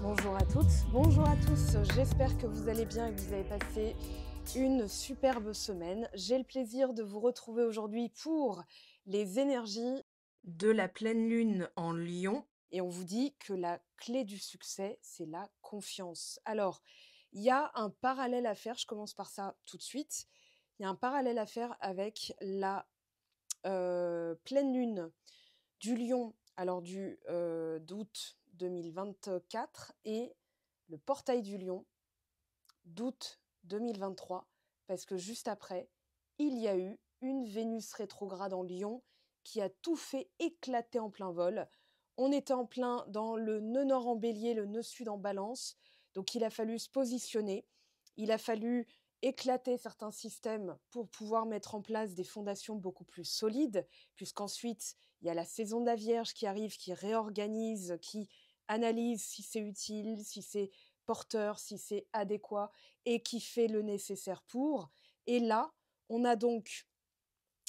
Bonjour à toutes, bonjour à tous, j'espère que vous allez bien et que vous avez passé une superbe semaine. J'ai le plaisir de vous retrouver aujourd'hui pour les énergies de la pleine lune en Lion. Et on vous dit que la clé du succès, c'est la confiance. Alors, il y a un parallèle à faire, je commence par ça tout de suite. Il y a un parallèle à faire avec la pleine lune du Lion, alors d'août 2024 et le portail du Lion d'août 2023, parce que juste après, il y a eu une Vénus rétrograde en Lion qui a tout fait éclater en plein vol. On était en plein dans le nœud nord en Bélier, le nœud sud en Balance, donc il a fallu se positionner, il a fallu éclater certains systèmes pour pouvoir mettre en place des fondations beaucoup plus solides, puisqu'ensuite, il y a la saison de la Vierge qui arrive, qui réorganise, qui analyse si c'est utile, si c'est porteur, si c'est adéquat, et qui fait le nécessaire pour. Et là, on a donc,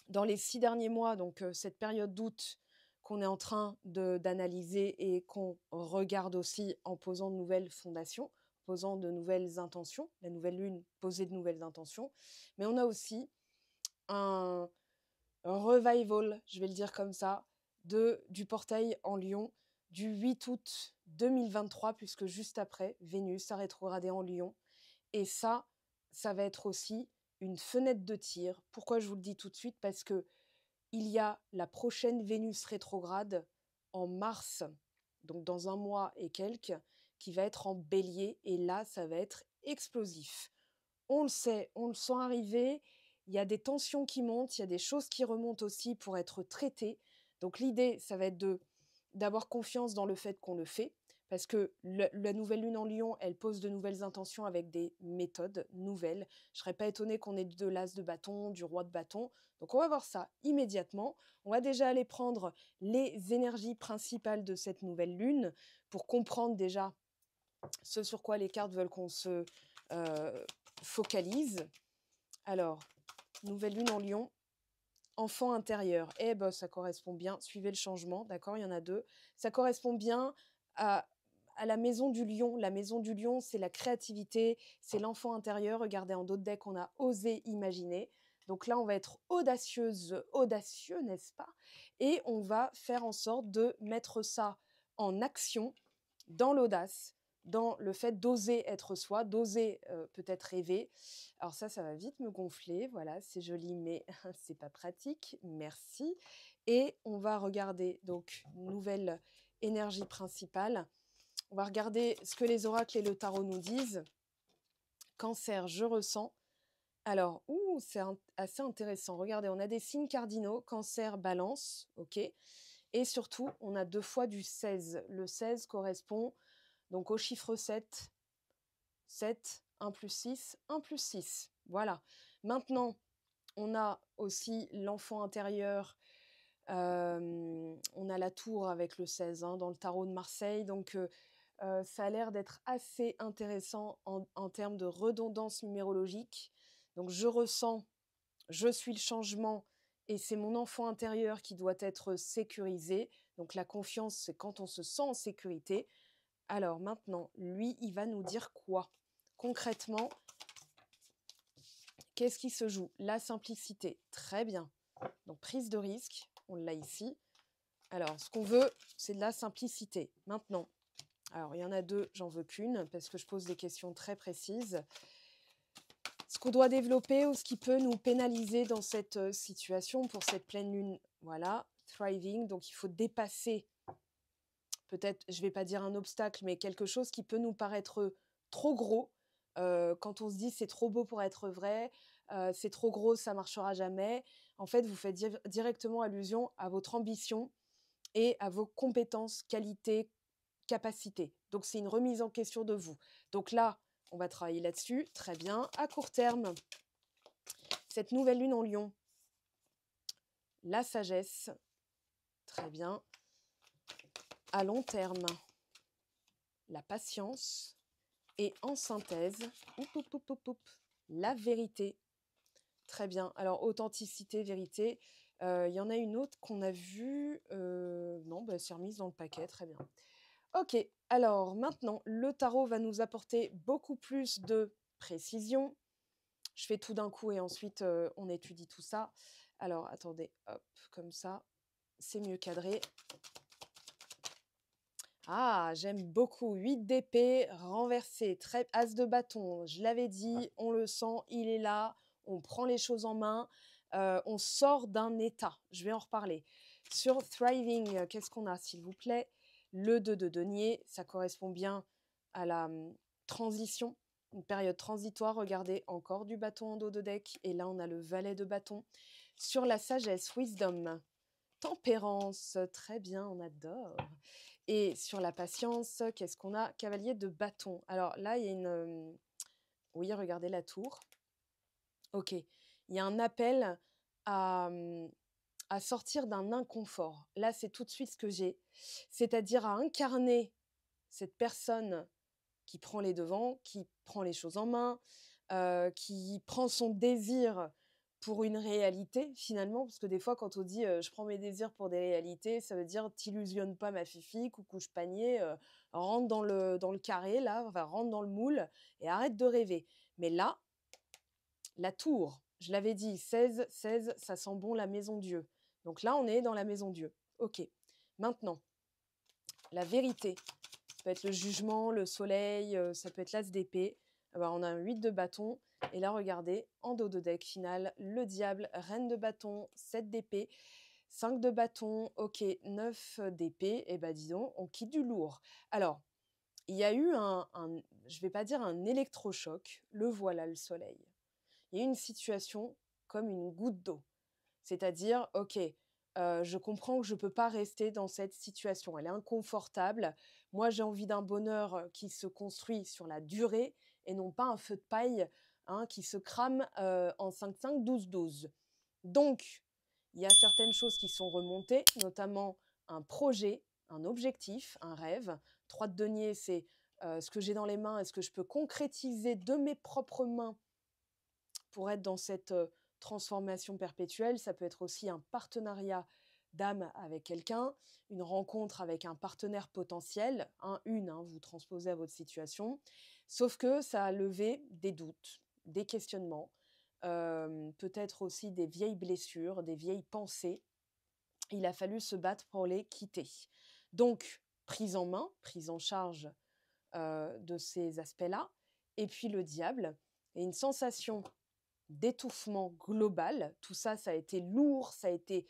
dans les 6 derniers mois, donc cette période d'août qu'on est en train d'analyser et qu'on regarde aussi en posant de nouvelles fondations, posant de nouvelles intentions, la nouvelle lune posait de nouvelles intentions, mais on a aussi un revival, je vais le dire comme ça, du portail en Lion du 8 août 2023, puisque juste après, Vénus a rétrogradé en Lion. Et ça va être aussi une fenêtre de tir. Pourquoi je vous le dis tout de suite? Parce que il y a la prochaine Vénus rétrograde en mars, donc dans un mois et quelques, qui va être en Bélier. Et là, ça va être explosif. On le sait, on le sent arriver. Il y a des tensions qui montent, il y a des choses qui remontent aussi pour être traitées. Donc l'idée, ça va être d'avoir confiance dans le fait qu'on le fait, parce que la nouvelle lune en Lion, elle pose de nouvelles intentions avec des méthodes nouvelles. Je ne serais pas étonnée qu'on ait de l'as de bâton, du roi de bâton. Donc on va voir ça immédiatement. On va déjà aller prendre les énergies principales de cette nouvelle lune pour comprendre déjà ce sur quoi les cartes veulent qu'on se focalise. Alors, nouvelle lune en Lion, enfant intérieur. Eh ben, ça correspond bien. Suivez le changement, d'accord? Il y en a deux. Ça correspond bien à, à la maison du lion. La maison du lion, c'est la créativité, c'est l'enfant intérieur. Regardez, en dos de deck, on a osé imaginer. Donc là, on va être audacieux, n'est-ce pas? Et on va faire en sorte de mettre ça en action dans l'audace, dans le fait d'oser être soi, d'oser peut-être rêver. Alors ça va vite me gonfler, voilà, c'est joli, mais c'est pas pratique, merci. Et on va regarder, donc, nouvelle énergie principale. On va regarder ce que les oracles et le tarot nous disent. Cancer, je ressens. Alors, c'est assez intéressant. Regardez, on a des signes cardinaux, cancer, balance, ok. Et surtout, on a 2 fois du 16. Le 16 correspond donc au chiffre 7, 7, 1 plus 6, 1 plus 6. Voilà. Maintenant, on a aussi l'enfant intérieur. On a la tour avec le 16 dans le tarot de Marseille. Donc, ça a l'air d'être assez intéressant en termes de redondance numérologique. Donc, je ressens, je suis le changement et c'est mon enfant intérieur qui doit être sécurisé. Donc, la confiance, c'est quand on se sent en sécurité. Alors maintenant, lui, il va nous dire quoi? Concrètement, qu'est-ce qui se joue? La simplicité, très bien. Donc prise de risque, on l'a ici. Alors, ce qu'on veut, c'est de la simplicité. Maintenant, alors il y en a deux, j'en veux qu'une, parce que je pose des questions très précises. Ce qu'on doit développer ou ce qui peut nous pénaliser dans cette situation pour cette pleine lune, voilà, thriving, donc il faut dépasser peut-être, je ne vais pas dire un obstacle, mais quelque chose qui peut nous paraître trop gros. Quand on se dit c'est trop beau pour être vrai, c'est trop gros, ça marchera jamais. En fait, vous faites directement allusion à votre ambition et à vos compétences, qualités, capacités. Donc, c'est une remise en question de vous. Donc là, on va travailler là-dessus. Très bien. À court terme, cette nouvelle lune en Lion, la sagesse. Très bien. À long terme, la patience. Et en synthèse, la vérité. Très bien. Alors, authenticité, vérité. Il y en a une autre qu'on a vue. Non, c'est remise dans le paquet. Très bien. Ok. Alors maintenant, le tarot va nous apporter beaucoup plus de précision. Je fais tout d'un coup et ensuite, on étudie tout ça. Alors attendez, hop, comme ça, c'est mieux cadré. Ah, j'aime beaucoup. 8 d'épée renversé, très as de bâton. Je l'avais dit, on le sent, il est là. On prend les choses en main. On sort d'un état. Je vais en reparler. Sur Thriving, qu'est-ce qu'on a, s'il vous plaît? Le 2 de denier, ça correspond bien à la transition, une période transitoire. Regardez, encore du bâton en dos de deck. Et là, on a le valet de bâton. Sur la sagesse, Wisdom. Tempérance, très bien, on adore. Et sur la patience, qu'est-ce qu'on a? Cavalier de bâton. Alors là, il y a une... Oui, regardez la tour. Ok. Il y a un appel à, à sortir d'un inconfort. Là, c'est tout de suite ce que j'ai. C'est-à-dire à incarner cette personne qui prend les devants, qui prend les choses en main, qui prend son désir pour une réalité finalement, parce que des fois quand on dit je prends mes désirs pour des réalités, ça veut dire t'illusionne pas ma fifi, coucou panier, rentre dans le carré là, enfin rentre dans le moule et arrête de rêver. Mais là, la tour, je l'avais dit, 16, 16, ça sent bon la maison Dieu. Donc là, on est dans la maison Dieu. Ok. Maintenant, la vérité. Ça peut être le jugement, le soleil, ça peut être l'as d'épée. Alors, on a un 8 de bâton. Et là, regardez, en dos de deck final, le diable, reine de bâton, 7 d'épée, 5 de bâton, ok, 9 d'épée. Et ben dis donc, on quitte du lourd. Alors, il y a eu je ne vais pas dire un électrochoc, le voilà le soleil. Il y a eu une situation comme une goutte d'eau. C'est-à-dire, ok, je comprends que je ne peux pas rester dans cette situation. Elle est inconfortable. Moi, j'ai envie d'un bonheur qui se construit sur la durée et non pas un feu de paille qui se crame en 5-5, 12-12. Donc, il y a certaines choses qui sont remontées, notamment un projet, un objectif, un rêve. 3 de denier, c'est ce que j'ai dans les mains, est-ce que je peux concrétiser de mes propres mains pour être dans cette transformation perpétuelle. Ça peut être aussi un partenariat d'âme avec quelqu'un, une rencontre avec un partenaire potentiel, vous transposez à votre situation, sauf que ça a levé des doutes, des questionnements, peut-être aussi des vieilles blessures, des vieilles pensées. Il a fallu se battre pour les quitter. Donc, prise en main, prise en charge de ces aspects-là, et puis le diable, et une sensation d'étouffement global. Tout ça, ça a été lourd, ça a été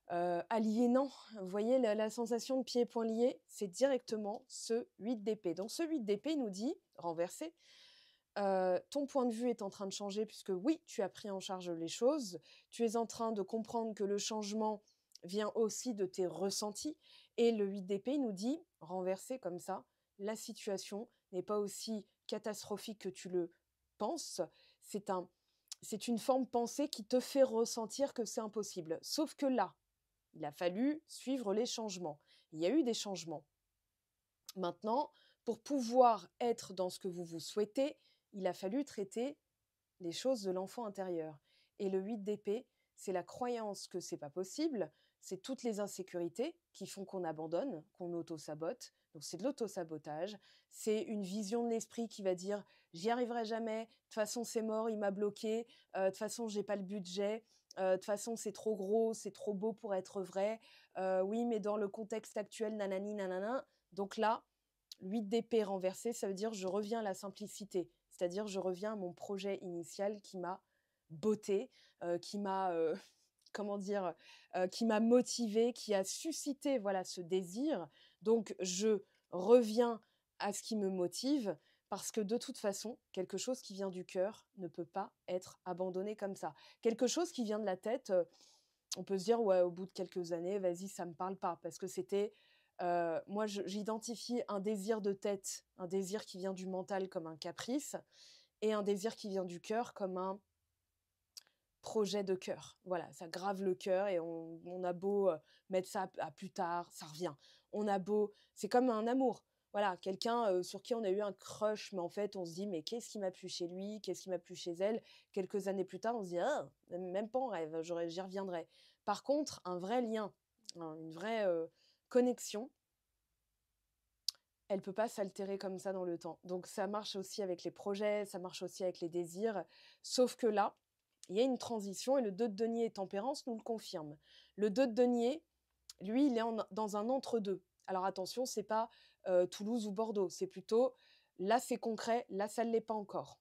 aliénant. Vous voyez, la sensation de pieds et poings liés, c'est directement ce 8 d'épée. Donc ce 8 d'épée nous dit, renversé, ton point de vue est en train de changer puisque oui, tu as pris en charge les choses, tu es en train de comprendre que le changement vient aussi de tes ressentis. Et le 8 d'épée nous dit, renversé comme ça, la situation n'est pas aussi catastrophique que tu le penses. C'est une forme pensée qui te fait ressentir que c'est impossible. Sauf que là, il a fallu suivre les changements. Il y a eu des changements. Maintenant, pour pouvoir être dans ce que vous vous souhaitez, il a fallu traiter les choses de l'enfant intérieur. Et le 8 d'épée, c'est la croyance que c'est pas possible, c'est toutes les insécurités qui font qu'on abandonne, qu'on auto-sabote. Donc c'est de l'auto-sabotage, c'est une vision de l'esprit qui va dire j'y arriverai jamais, de toute façon c'est mort, il m'a bloqué, de toute façon j'ai pas le budget, de toute façon c'est trop gros, c'est trop beau pour être vrai, oui mais dans le contexte actuel nanani nanana. Donc là, 8 d'épée renversé, ça veut dire je reviens à la simplicité, c'est-à-dire je reviens à mon projet initial qui m'a botté, qui m'a comment dire, qui m'a motivé, qui a suscité voilà ce désir. Donc je reviens à ce qui me motive parce que de toute façon, quelque chose qui vient du cœur ne peut pas être abandonné comme ça. Quelque chose qui vient de la tête, on peut se dire ouais, au bout de quelques années, vas-y, ça me parle pas parce que c'était moi, j'identifie un désir de tête, un désir qui vient du mental comme un caprice, et un désir qui vient du cœur comme un projet de cœur. Voilà, ça grave le cœur et on a beau mettre ça à plus tard, ça revient. On a beau, c'est comme un amour. Voilà, quelqu'un sur qui on a eu un crush, mais en fait, on se dit, mais qu'est-ce qui m'a plu chez lui, qu'est-ce qui m'a plu chez elle. Quelques années plus tard, on se dit, ah, même pas en rêve, j'y reviendrai. Par contre, un vrai lien, une vraie connexion, elle peut pas s'altérer comme ça dans le temps. Donc ça marche aussi avec les projets, ça marche aussi avec les désirs, sauf que là, il y a une transition et le 2 de denier et tempérance nous le confirme. Le 2 de denier, lui, il est dans un entre-deux. Alors attention, c'est pas, Toulouse ou Bordeaux, c'est plutôt là, c'est concret, là, ça ne l'est pas encore.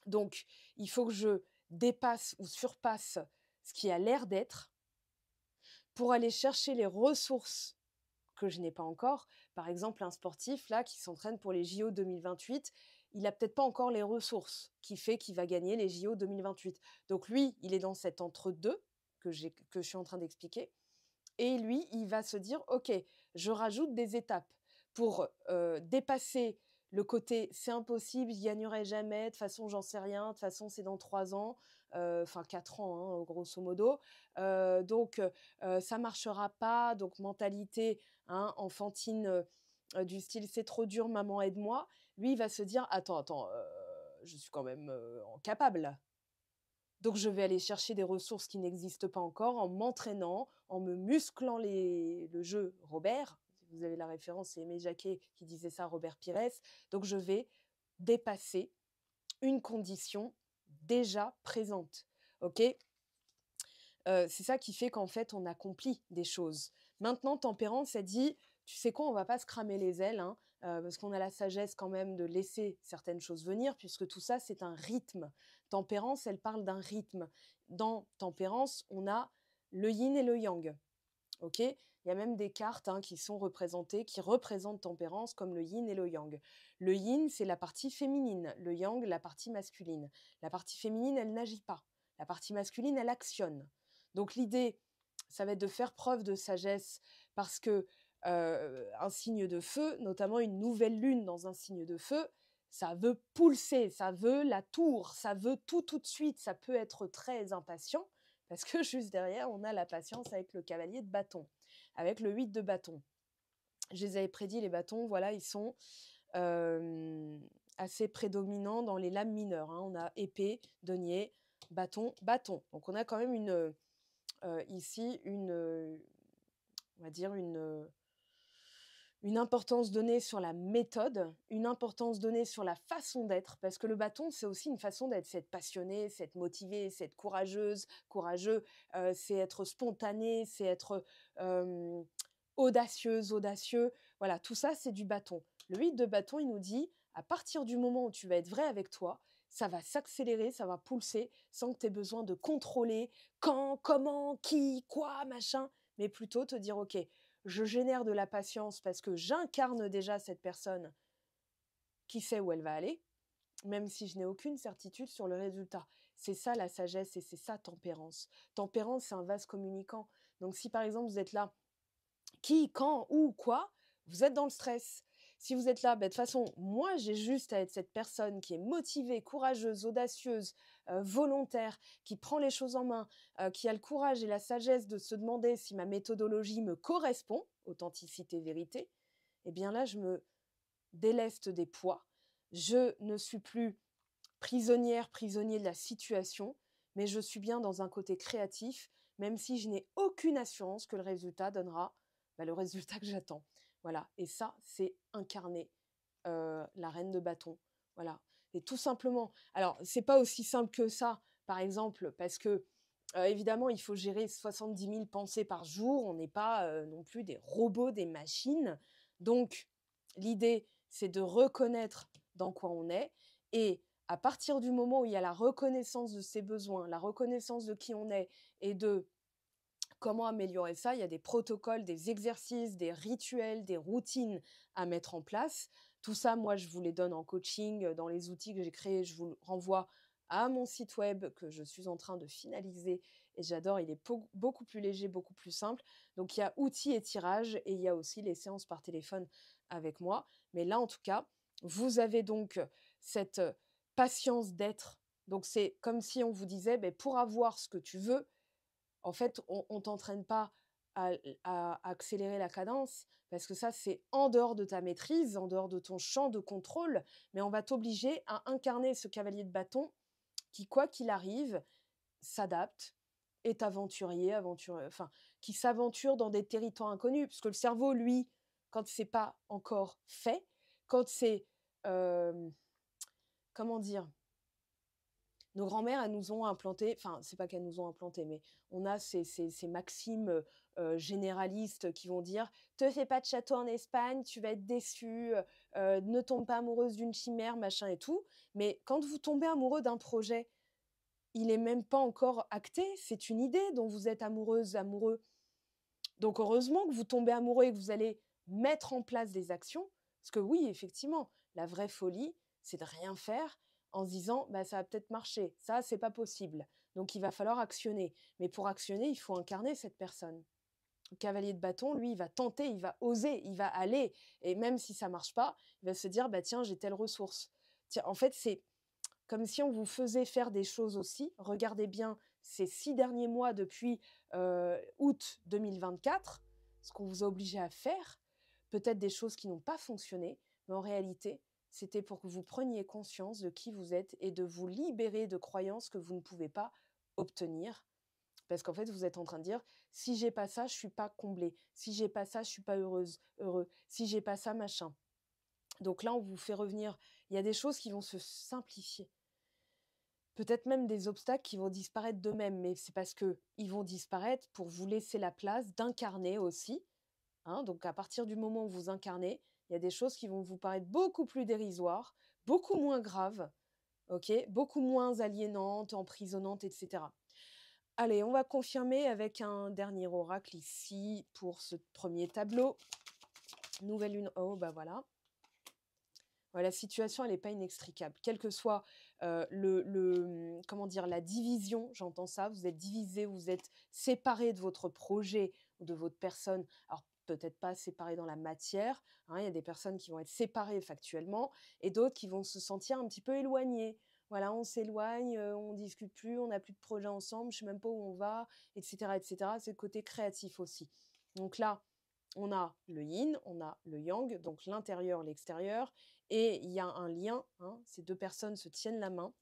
Donc il faut que je dépasse ou surpasse ce qui a l'air d'être pour aller chercher les ressources que je n'ai pas encore. Par exemple, un sportif là qui s'entraîne pour les JO 2028, il a peut-être pas encore les ressources qui fait qu'il va gagner les JO 2028. Donc lui, il est dans cet entre-deux que je suis en train d'expliquer et lui, il va se dire: «OK, je rajoute des étapes pour, dépasser le côté "c'est impossible, j'y gagnerai jamais, de toute façon j'en sais rien, de toute façon c'est dans 3 ans", enfin 4 ans, hein, grosso modo, ça marchera pas, donc mentalité, hein, enfantine, du style: «C'est trop dur, maman aide-moi». Lui, il va se dire: «Attends, je suis quand même, capable là». Donc je vais aller chercher des ressources qui n'existent pas encore en m'entraînant, en me musclant le jeu Robert. Si vous avez la référence, c'est Aimé Jacquet qui disait ça, Robert Pires. Donc je vais dépasser une condition déjà présente. OK? C'est ça qui fait qu'en fait, on accomplit des choses. Maintenant, tempérance, elle dit: «Tu sais quoi? On va pas se cramer les ailes, hein, parce qu'on a la sagesse quand même de laisser certaines choses venir, puisque tout ça, c'est un rythme». Tempérance, elle parle d'un rythme. Dans tempérance, on a le yin et le yang, OK? Il y a même des cartes, hein, qui sont représentées, qui représentent tempérance comme le yin et le yang. Le yin, c'est la partie féminine, le yang, la partie masculine. La partie féminine, elle n'agit pas. La partie masculine, elle actionne. Donc l'idée, ça va être de faire preuve de sagesse parce que, un signe de feu, notamment une nouvelle lune dans un signe de feu, ça veut pulser, ça veut la tour, ça veut tout, tout de suite. Ça peut être très impatient parce que juste derrière, on a la patience avec le cavalier de bâton, avec le 8 de bâton. Je les avais prédits, les bâtons, voilà, ils sont assez prédominants dans les lames mineures, hein. On a épée, denier, bâton, bâton. Donc on a quand même ici on va dire une importance donnée sur la méthode, une importance donnée sur la façon d'être, parce que le bâton, c'est aussi une façon d'être, c'est être passionné, c'est être motivé, c'est être courageuse, courageux, c'est être spontané, c'est être audacieuse, audacieux. Voilà, tout ça, c'est du bâton. Le 8 de bâton, il nous dit, à partir du moment où tu vas être vrai avec toi, ça va s'accélérer, ça va pulser, sans que tu aies besoin de contrôler quand, comment, qui, quoi, machin, mais plutôt te dire, OK, je génère de la patience parce que j'incarne déjà cette personne qui sait où elle va aller, même si je n'ai aucune certitude sur le résultat. C'est ça la sagesse et c'est ça tempérance. Tempérance, c'est un vase communicant. Donc si par exemple vous êtes là, qui, quand, où, quoi, vous êtes dans le stress. Si vous êtes là, de toute façon, moi j'ai juste à être cette personne qui est motivée, courageuse, audacieuse, volontaire, qui prend les choses en main, qui a le courage et la sagesse de se demander si ma méthodologie me correspond, authenticité, vérité, eh bien là, je me déleste des poids. Je ne suis plus prisonnière, prisonnier de la situation, mais je suis bien dans un côté créatif, même si je n'ai aucune assurance que le résultat donnera le résultat que j'attends. Voilà, et ça, c'est incarner la reine de bâton. Voilà, et tout simplement. Alors, c'est pas aussi simple que ça, par exemple, parce que évidemment, il faut gérer 70 000 pensées par jour. On n'est pas non plus des robots, des machines. Donc, l'idée, c'est de reconnaître dans quoi on est. Et à partir du moment où il y a la reconnaissance de ses besoins, la reconnaissance de qui on est et de comment améliorer ça, il y a des protocoles, des exercices, des rituels, des routines à mettre en place. Tout ça, moi, je vous les donne en coaching, dans les outils que j'ai créés. Je vous renvoie à mon site web que je suis en train de finaliser et j'adore. Il est beaucoup plus léger, beaucoup plus simple. Donc, il y a outils et tirages et il y a aussi les séances par téléphone avec moi. Mais là, en tout cas, vous avez donc cette patience d'être. Donc, c'est comme si on vous disait, pour avoir ce que tu veux, en fait, on t'entraîne pas à accélérer la cadence parce que ça, c'est en dehors de ta maîtrise, en dehors de ton champ de contrôle, mais on va t'obliger à incarner ce cavalier de bâton qui, quoi qu'il arrive, s'adapte, est aventurier, enfin, qui s'aventure dans des territoires inconnus. Parce que le cerveau, lui, quand c'est pas encore fait, quand c'est, hem, comment dire? Nos grands-mères, elles nous ont implanté, enfin, c'est pas qu'elles nous ont implanté, mais on a ces maximes, généralistes qui vont dire: «Te fais pas de château en Espagne, tu vas être déçue, ne tombe pas amoureuse d'une chimère», machin et tout. Mais quand vous tombez amoureux d'un projet, il est même pas encore acté, c'est une idée dont vous êtes amoureuse, amoureux. Donc heureusement que vous tombez amoureux et que vous allez mettre en place des actions. Parce que oui, effectivement, la vraie folie, c'est de rien faire en se disant: «Bah, ça va peut-être marcher. Ça, c'est pas possible. Donc il va falloir actionner». Mais pour actionner, il faut incarner cette personne. Le cavalier de bâton, lui, il va tenter, il va oser, il va aller. Et même si ça marche pas, il va se dire: «Bah, tiens, j'ai telle ressource». Tiens, en fait, c'est comme si on vous faisait faire des choses aussi. Regardez bien ces 6 derniers mois depuis, août 2024, ce qu'on vous a obligé à faire. Peut-être des choses qui n'ont pas fonctionné, mais en réalité, c'était pour que vous preniez conscience de qui vous êtes et de vous libérer de croyances que vous ne pouvez pas obtenir. Parce qu'en fait, vous êtes en train de dire: «Si j'ai pas ça, je suis pas comblée. Si j'ai pas ça, je suis pas heureuse, heureux. Si j'ai pas ça, machin». Donc là, on vous fait revenir, il y a des choses qui vont se simplifier. Peut-être même des obstacles qui vont disparaître d'eux-mêmes, mais c'est parce que ils vont disparaître pour vous laisser la place d'incarner aussi, hein. Donc à partir du moment où vous incarnez, il y a des choses qui vont vous paraître beaucoup plus dérisoires, beaucoup moins graves, OK? Beaucoup moins aliénantes, emprisonnantes et cetera. Allez, on va confirmer avec un dernier oracle ici pour ce premier tableau. Nouvelle lune, oh bah voilà. Ouais, la situation, elle est pas inextricable. Quel que soit, comment dire? La division, j'entends ça, vous êtes divisés, vous êtes séparés de votre projet ou de votre personne. Alors peut-être pas séparés dans la matière, hein, il y a des personnes qui vont être séparées factuellement et d'autres qui vont se sentir un petit peu éloignées. Voilà, on s'éloigne, on discute plus, on n'a plus de projet ensemble, je sais même pas où on va et cetera et cetera. C'est le côté créatif aussi. Donc là, on a le yin, on a le yang, donc l'intérieur, l'extérieur, et il y a un lien, hein, ces 2 personnes se tiennent la main.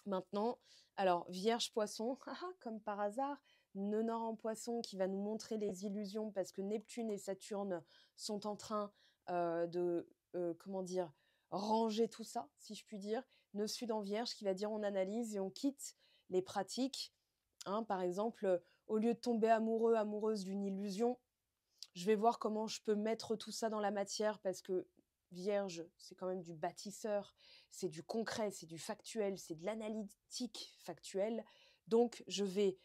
Maintenant, alors Vierge Poisson, comme par hasard, Nonor en Poisson qui va nous montrer les illusions parce que Neptune et Saturne sont en train, de, comment dire? Ranger tout ça, si je puis dire. Nœud Sud en Vierge qui va dire: «On analyse et on quitte les pratiques», hein. Par exemple, au lieu de tomber amoureux, amoureuse d'une illusion, je vais voir comment je peux mettre tout ça dans la matière parce que Vierge, c'est quand même du bâtisseur, c'est du concret, c'est du factuel, c'est de l'analytique factuel. Donc, je vais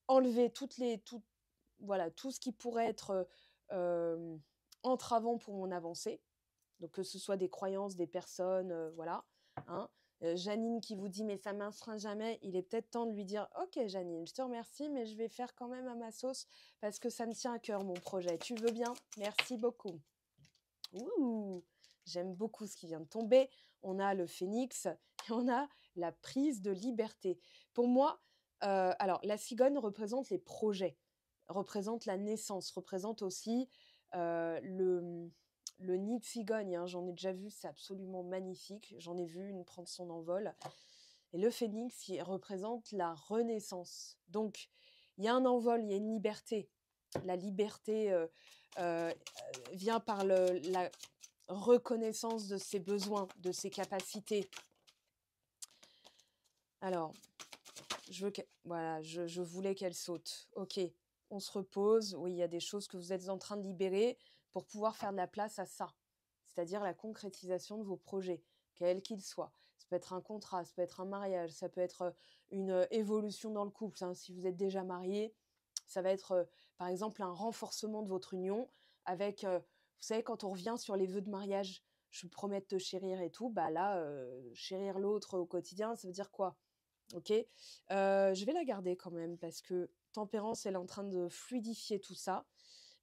enlever voilà, tout ce qui pourrait être entravant pour mon avancée. Donc, que ce soit des croyances, des personnes, voilà, hein. Janine qui vous dit: «Mais ça m'infreint jamais», il est peut-être temps de lui dire: «OK Janine, je te remercie, mais je vais faire quand même à ma sauce parce que ça me tient à cœur mon projet. Tu veux bien? Merci beaucoup». Ouh! J'aime beaucoup ce qui vient de tomber. On a le phénix et on a la prise de liberté. Pour moi, alors la cigogne représente les projets, représente la naissance, représente aussi, le nid de cigogne, hein. J'en ai déjà vu, c'est absolument magnifique. J'en ai vu une prendre son envol et le phénix, il représente la renaissance. Donc il y a un envol, il y a une liberté. La liberté, vient par la reconnaissance de ses besoins, de ses capacités. Alors, voilà, je voulais qu'elle saute. OK, on se repose. Oui, il y a des choses que vous êtes en train de libérer pour pouvoir faire de la place à ça, c'est-à-dire la concrétisation de vos projets, quels qu'ils soient. Ça peut être un contrat, ça peut être un mariage, ça peut être, une, évolution dans le couple, hein. Si vous êtes déjà mariés, ça va être, par exemple, un renforcement de votre union avec, vous savez, quand on revient sur les vœux de mariage: «Je promets de te chérir» et tout, bah là, chérir l'autre au quotidien, ça veut dire quoi? OK. Je vais la garder quand même parce que Tempérance, elle est en train de fluidifier tout ça,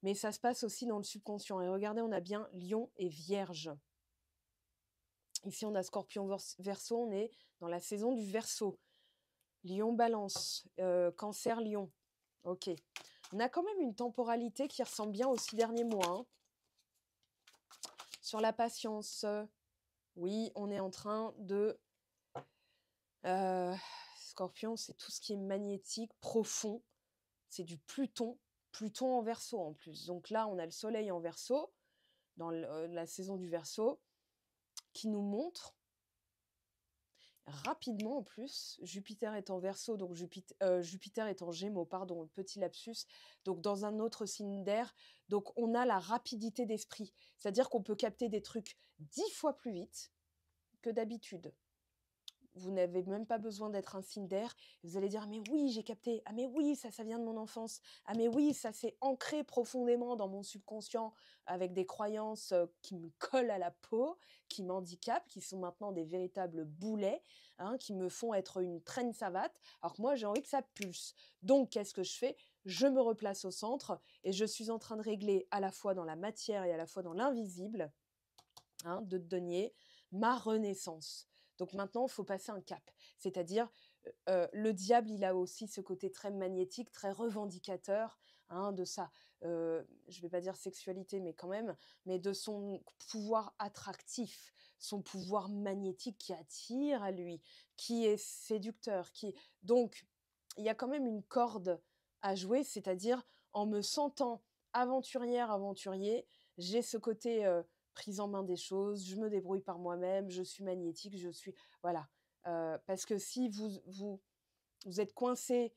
mais ça se passe aussi dans le subconscient et regardez, on a bien Lion et Vierge. Ici, on a Scorpion Verseau, on est dans la saison du Verseau. Lion Balance, Cancer Lion. OK. On a quand même une temporalité qui ressemble bien aux 6 derniers mois, hein. Sur la patience, oui, on est en train de, heu, Scorpion, c'est tout ce qui est magnétique, profond. C'est du Pluton, Pluton en Verseau en plus. Donc là, on a le Soleil en Verseau. dans la saison du Verseau, qui nous montre rapidement en plus, Jupiter est en Verseau, donc Jupiter est en Gémeaux, pardon, petit lapsus, donc dans un autre signe d'air, donc on a la rapidité d'esprit, c'est-à-dire qu'on peut capter des trucs 10 fois plus vite que d'habitude. Vous n'avez même pas besoin d'être un signe d'air. Vous allez dire: «Ah mais oui, j'ai capté. Ah mais oui, ça vient de mon enfance. Ah mais oui, ça s'est ancré profondément dans mon subconscient avec des croyances, qui me collent à la peau, qui m'handicapent, qui sont maintenant des véritables boulets, hein, qui me font être une traîne savate, alors que moi j'ai envie que ça pulse. Donc qu'est-ce que je fais? Je me replace au centre et je suis en train de régler à la fois dans la matière et à la fois dans l'invisible, hein, de te donner ma renaissance. Donc maintenant, il faut passer un cap. C'est-à-dire, le diable, il a aussi ce côté très magnétique, très revendicateur, hein, de sa, je ne vais pas dire sexualité, mais quand même, mais de son pouvoir attractif, son pouvoir magnétique qui attire à lui, qui est séducteur. Donc, il y a quand même une corde à jouer, c'est-à-dire en me sentant aventurière, aventurier, j'ai ce côté prise en main des choses, je me débrouille par moi-même, je suis magnétique, je suis... Voilà. Parce que si vous êtes coincé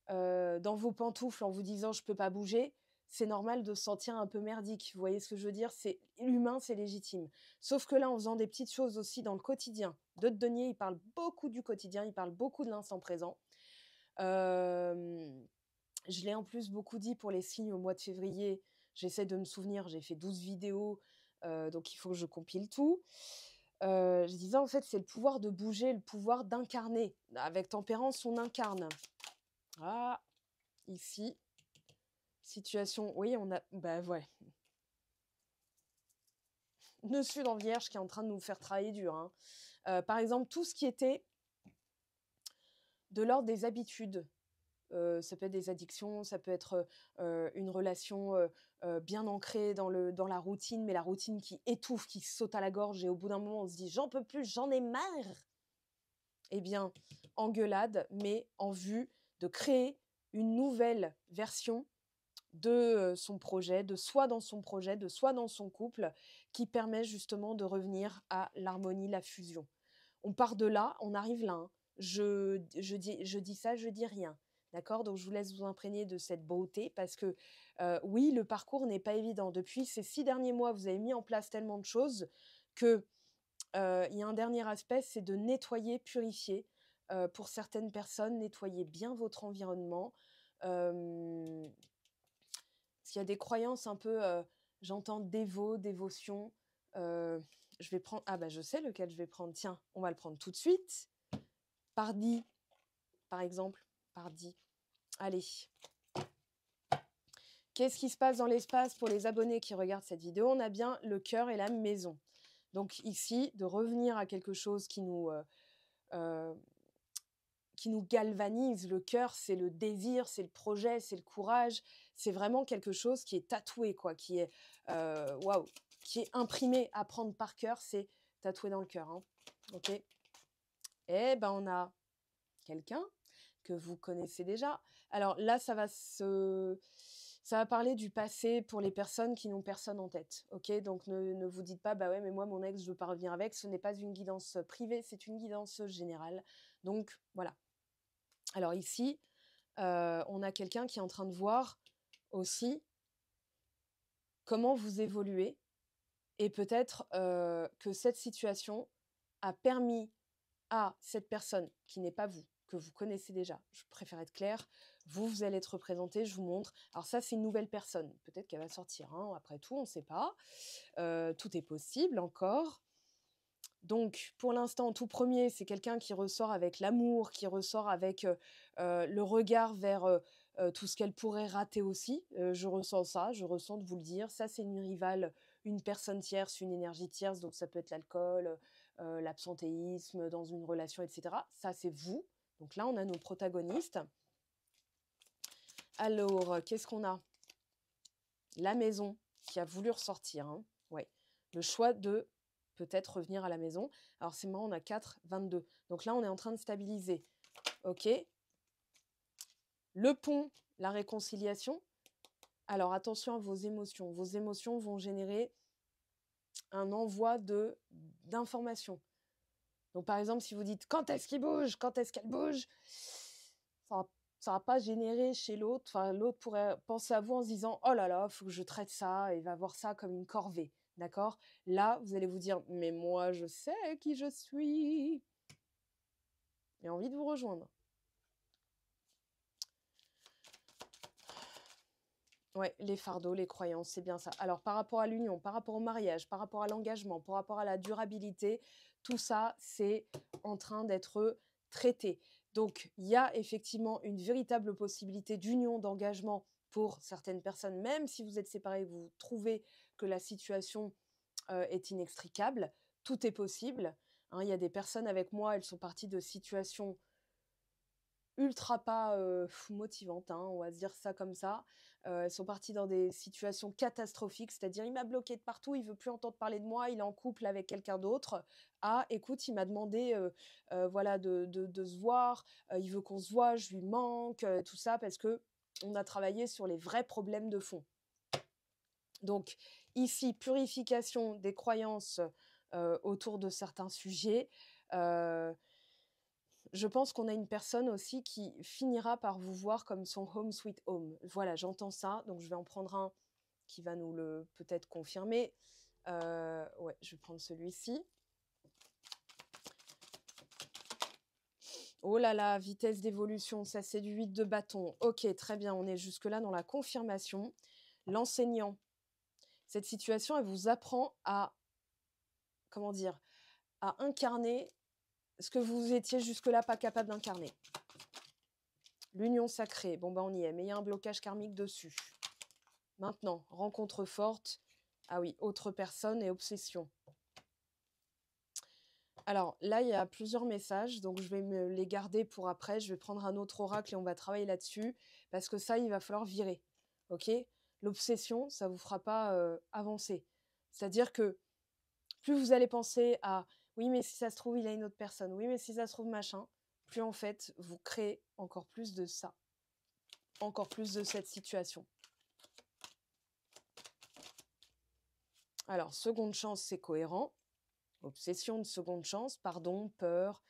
dans vos pantoufles en vous disant je peux pas bouger, c'est normal de se sentir un peu merdique. Vous voyez ce que je veux dire? C'est l'humain, c'est légitime. Sauf que là, en faisant des petites choses aussi dans le quotidien, Deutz Denier, il parle beaucoup du quotidien, il parle beaucoup de l'instant présent. Je l'ai en plus beaucoup dit pour les signes au mois de février. J'essaie de me souvenir, j'ai fait 12 vidéos, donc il faut que je compile tout. Je disais en fait, c'est le pouvoir de bouger, le pouvoir d'incarner. Avec tempérance, on incarne. Ah, ici, situation, oui, on a, bah ouais, le sud en vierge qui est en train de nous faire travailler dur, hein. Par exemple, tout ce qui était de l'ordre des habitudes, ça peut être des addictions, ça peut être une relation bien ancrée dans la routine, mais la routine qui étouffe, qui saute à la gorge, et au bout d'un moment, on se dit: «J'en peux plus, j'en ai marre!» Eh bien, engueulade, mais en vue de créer une nouvelle version de son projet, de soi dans son projet, de soi dans son couple, qui permet justement de revenir à l'harmonie, la fusion. On part de là, on arrive là, hein. Je dis ça, je dis rien. D'accord? Donc je vous laisse vous imprégner de cette beauté parce que, oui, le parcours n'est pas évident. Depuis ces 6 derniers mois, vous avez mis en place tellement de choses que, il y a un dernier aspect, c'est de nettoyer, purifier. Pour certaines personnes, nettoyer bien votre environnement. Hem, Parce qu'il y a des croyances un peu, j'entends dévotion. Je vais prendre, ah bah, je sais lequel je vais prendre. Tiens, on va le prendre tout de suite. Pardi, par exemple, Pardi. Allez. Qu'est-ce qui se passe dans l'espace pour les abonnés qui regardent cette vidéo? On a bien le cœur et la maison. Donc ici, de revenir à quelque chose euh, qui nous galvanise. Le cœur, c'est le désir, c'est le projet, c'est le courage. C'est vraiment quelque chose qui est tatoué, quoi, qui est waouh, qui est imprimé à prendre par cœur. C'est tatoué dans le cœur, hein. Ok. Eh ben, on a quelqu'un que vous connaissez déjà. Alors là, ça va parler du passé pour les personnes qui n'ont personne en tête. Ok, donc ne vous dites pas, bah ouais, mais moi, mon ex, je veux pas revenir avec. Ce n'est pas une guidance privée, c'est une guidance générale. Donc voilà. Alors ici, on a quelqu'un qui est en train de voir aussi comment vous évoluez et peut-être que cette situation a permis à cette personne qui n'est pas vous, que vous connaissez déjà, je préfère être claire, vous allez être représenté, je vous montre. Alors ça, c'est une nouvelle personne. Peut-être qu'elle va sortir, hein, après tout, on ne sait pas. Tout est possible encore. Donc, pour l'instant, tout premier, c'est quelqu'un qui ressort avec l'amour, qui ressort avec le regard vers tout ce qu'elle pourrait rater aussi. Je ressens ça, je ressens de vous le dire. Ça, c'est une rivale, une personne tierce, une énergie tierce. Donc, ça peut être l'alcool, l'absentéisme dans une relation, etc. Ça, c'est vous. Donc là, on a nos protagonistes. Alors, qu'est-ce qu'on a? La maison qui a voulu ressortir, hein. Ouais. Le choix de peut-être revenir à la maison. Alors, c'est marrant, on a 4, 22. Donc là, on est en train de stabiliser. OK. Le pont, la réconciliation. Alors, attention à vos émotions. Vos émotions vont générer un envoi d'informations. Donc, par exemple, si vous dites quand est-ce qu'il bouge, quand est-ce qu'elle bouge, ça va pas générer chez l'autre. Enfin, l'autre pourrait penser à vous en se disant oh là là, il faut que je traite ça, et va voir ça comme une corvée. D'accord? Là, vous allez vous dire mais moi, je sais qui je suis. J'ai envie de vous rejoindre. Ouais, les fardeaux, les croyances, c'est bien ça. Alors, par rapport à l'union, par rapport au mariage, par rapport à l'engagement, par rapport à la durabilité, tout ça, c'est en train d'être traité. Donc, il y a effectivement une véritable possibilité d'union, d'engagement pour certaines personnes, même si vous êtes séparés, vous trouvez que la situation est inextricable, tout est possible. Hein, il y a des personnes avec moi, elles sont parties de situations ultra pas motivantes, hein, on va se dire ça comme ça. Elles sont parties dans des situations catastrophiques, c'est-à-dire il m'a bloqué de partout, il veut plus entendre parler de moi, il est en couple avec quelqu'un d'autre. Ah, écoute, il m'a demandé voilà, de se voir, il veut qu'on se voit, je lui manque, tout ça, parce que on a travaillé sur les vrais problèmes de fond. Donc ici, purification des croyances autour de certains sujets. Je pense qu'on a une personne aussi qui finira par vous voir comme son home sweet home. Voilà, j'entends ça, donc je vais en prendre un qui va nous le peut-être confirmer. Ouais, je vais prendre celui-ci. Oh là là, vitesse d'évolution, ça c'est du 8 de bâton. Ok, très bien, on est jusque-là dans la confirmation. L'enseignant, cette situation, elle vous apprend à, comment dire, à incarner ce que vous étiez jusque-là pas capable d'incarner. L'union sacrée, bon ben on y est, mais il y a un blocage karmique dessus. Maintenant, rencontre forte. Ah oui, autre personne et obsession. Alors là, il y a plusieurs messages, donc je vais me les garder pour après. Je vais prendre un autre oracle et on va travailler là-dessus, parce que ça, il va falloir virer. Ok? L'obsession, ça ne vous fera pas avancer. C'est-à-dire que plus vous allez penser à oui, mais si ça se trouve, il a une autre personne. Oui, mais si ça se trouve, machin. Plus en fait, vous créez encore plus de ça. Encore plus de cette situation. Alors, seconde chance, c'est cohérent. Obsession de seconde chance, pardon, peur,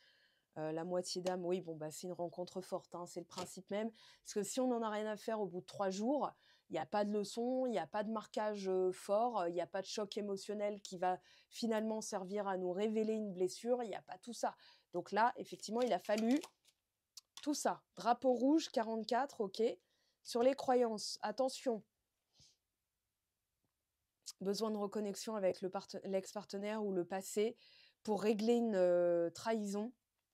la moitié d'âme, oui, bon, bah, c'est une rencontre forte, hein, c'est le principe même. Parce que si on n'en a rien à faire au bout de 3 jours, il n'y a pas de leçon, il n'y a pas de marquage fort, il n'y a pas de choc émotionnel qui va finalement servir à nous révéler une blessure, il n'y a pas tout ça. Donc là, effectivement, il a fallu tout ça. Drapeau rouge, 44, ok. Sur les croyances, attention. Besoin de reconnexion avec l'ex-partenaire ou le passé pour régler une trahison,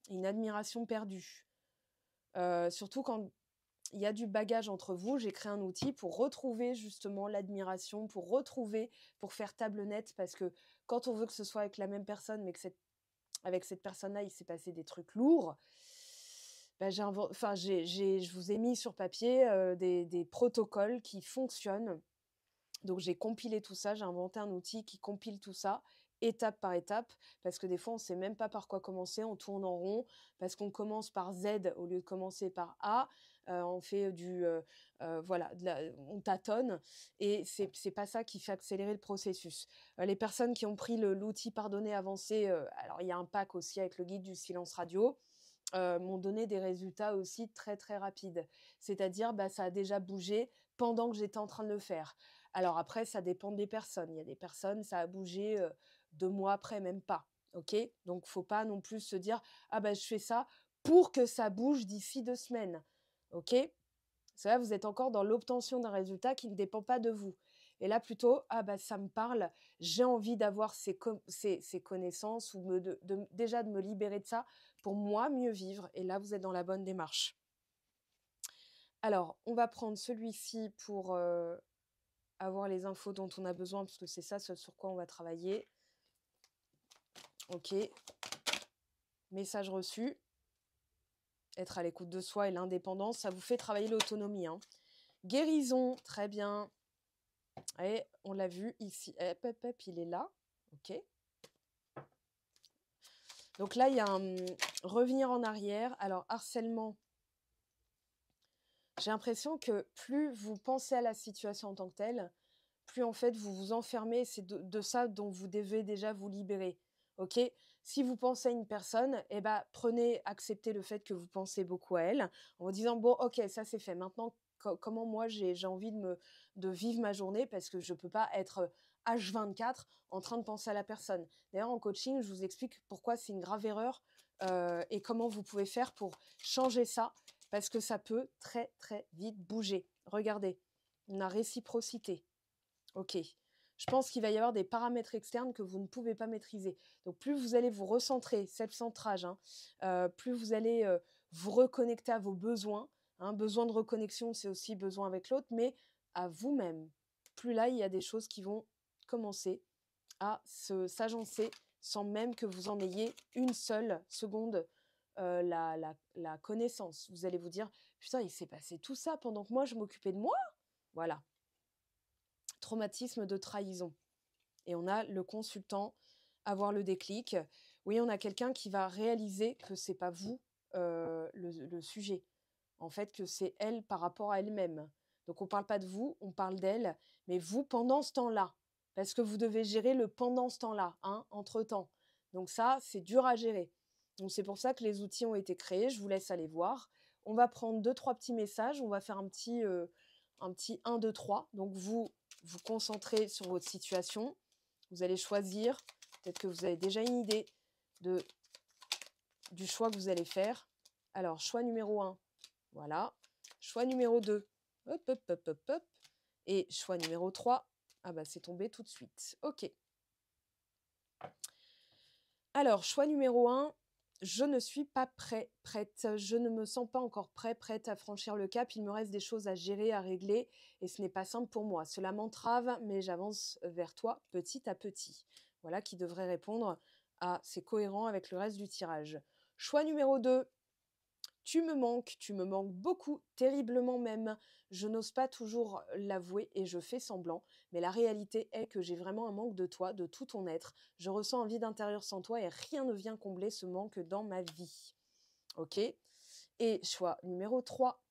une admiration perdue. Surtout quand il y a du bagage entre vous, j'ai créé un outil pour retrouver justement l'admiration, pour faire table nette, parce que quand on veut que ce soit avec la même personne, mais que avec cette personne-là, il s'est passé des trucs lourds, bah, je vous ai mis sur papier des protocoles qui fonctionnent. Donc j'ai compilé tout ça, j'ai inventé un outil qui compile tout ça, étape par étape, parce que des fois on ne sait même pas par quoi commencer, on tourne en rond, parce qu'on commence par Z au lieu de commencer par A, on fait voilà, on tâtonne, et c'est pas ça qui fait accélérer le processus. Les personnes qui ont pris l'outil Pardonner, Avancer, alors il y a un pack aussi avec le guide du silence radio, m'ont donné des résultats aussi très très rapides. C'est-à-dire, bah, ça a déjà bougé pendant que j'étais en train de le faire. Alors après, ça dépend des personnes. Il y a des personnes, ça a bougé 2 mois après, même pas. Ok? Donc, faut pas non plus se dire, ah bah, je fais ça pour que ça bouge d'ici 2 semaines. Ok? C'est là, vous êtes encore dans l'obtention d'un résultat qui ne dépend pas de vous. Et là, plutôt, ah bah ça me parle, j'ai envie d'avoir ces connaissances, ou déjà de me libérer de ça pour moi mieux vivre. Et là, vous êtes dans la bonne démarche. Alors, on va prendre celui-ci pour avoir les infos dont on a besoin, parce que c'est ça ce sur quoi on va travailler. Ok. Message reçu. Être à l'écoute de soi et l'indépendance, ça vous fait travailler l'autonomie. Hein. Guérison, très bien. Et on l'a vu ici. Hop, il est là. Ok. Donc là, il y a un revenir en arrière. Alors, harcèlement. J'ai l'impression que plus vous pensez à la situation en tant que telle, plus en fait vous vous enfermez, c'est de ça dont vous devez déjà vous libérer, OK? Si vous pensez à une personne, eh ben, acceptez le fait que vous pensez beaucoup à elle, en vous disant: «Bon, OK, ça c'est fait. Maintenant, comment moi j'ai envie de vivre ma journée parce que je peux pas être, H24 en train de penser à la personne». D'ailleurs, en coaching, je vous explique pourquoi c'est une grave erreur, et comment vous pouvez faire pour changer ça, parce que ça peut très, très vite bouger. Regardez, on a réciprocité. OK. Je pense qu'il va y avoir des paramètres externes que vous ne pouvez pas maîtriser. Donc plus vous allez vous recentrer, self-centrage, hein, plus vous allez, vous reconnecter à vos besoins, hein. Besoin de reconnexion, c'est aussi besoin avec l'autre, mais à vous-même. Plus là, il y a des choses qui vont commencer à s'agencer sans même que vous en ayez une seule seconde, la connaissance. Vous allez vous dire: «Putain, il s'est passé tout ça pendant que moi je m'occupais de moi?» Voilà. Traumatisme de trahison. Et on a le consultant, avoir le déclic. Oui, on a quelqu'un qui va réaliser que c'est pas vous, le sujet. En fait, que c'est elle par rapport à elle-même. Donc on parle pas de vous, on parle d'elle, mais vous pendant ce temps-là. Parce que vous devez gérer le pendant ce temps-là, hein, entre-temps. Donc ça, c'est dur à gérer. Donc c'est pour ça que les outils ont été créés, je vous laisse aller voir. On va prendre deux, trois petits messages, on va faire un petit 1, 2, 3. Donc vous vous concentrez sur votre situation. Vous allez choisir, peut-être que vous avez déjà une idée du choix que vous allez faire. Alors, choix numéro 1, voilà. Choix numéro 2, hop, hop, hop, hop, hop. Et choix numéro 3, ah bah c'est tombé tout de suite. OK. Alors, choix numéro 1, je ne suis pas prête. Je ne me sens pas encore prête à franchir le cap. Il me reste des choses à gérer, à régler, et ce n'est pas simple pour moi. Cela m'entrave, mais j'avance vers toi petit à petit. Voilà qui devrait répondre à c'est cohérent avec le reste du tirage. Choix numéro 2, tu me manques beaucoup, terriblement même. Je n'ose pas toujours l'avouer et je fais semblant, mais la réalité est que j'ai vraiment un manque de toi, de tout ton être. Je ressens un vide intérieur sans toi et rien ne vient combler ce manque dans ma vie. OK? Et choix numéro 3,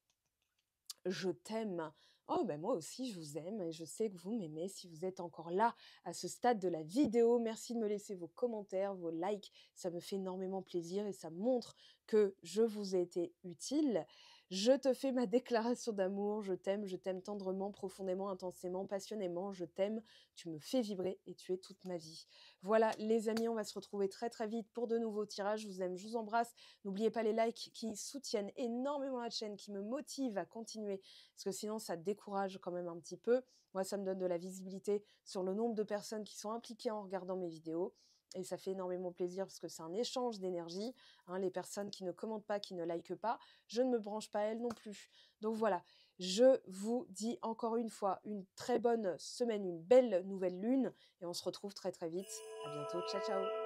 je t'aime. Oh, ben moi aussi, je vous aime et je sais que vous m'aimez. Si vous êtes encore là à ce stade de la vidéo, merci de me laisser vos commentaires, vos likes. Ça me fait énormément plaisir et ça montre que je vous ai été utile. Je te fais ma déclaration d'amour. Je t'aime tendrement, profondément, intensément, passionnément. Je t'aime. Tu me fais vibrer et tu es toute ma vie. Voilà, les amis, on va se retrouver très très vite pour de nouveaux tirages. Je vous aime, je vous embrasse. N'oubliez pas les likes qui soutiennent énormément la chaîne, qui me motivent à continuer, parce que sinon ça décourage quand même un petit peu. Moi, ça me donne de la visibilité sur le nombre de personnes qui sont impliquées en regardant mes vidéos. Et ça fait énormément plaisir parce que c'est un échange d'énergie. Hein, les personnes qui ne commentent pas, qui ne likent pas, je ne me branche pas à elles non plus. Donc voilà, je vous dis encore une fois une très bonne semaine, une belle nouvelle lune. Et on se retrouve très très vite. À bientôt. Ciao, ciao.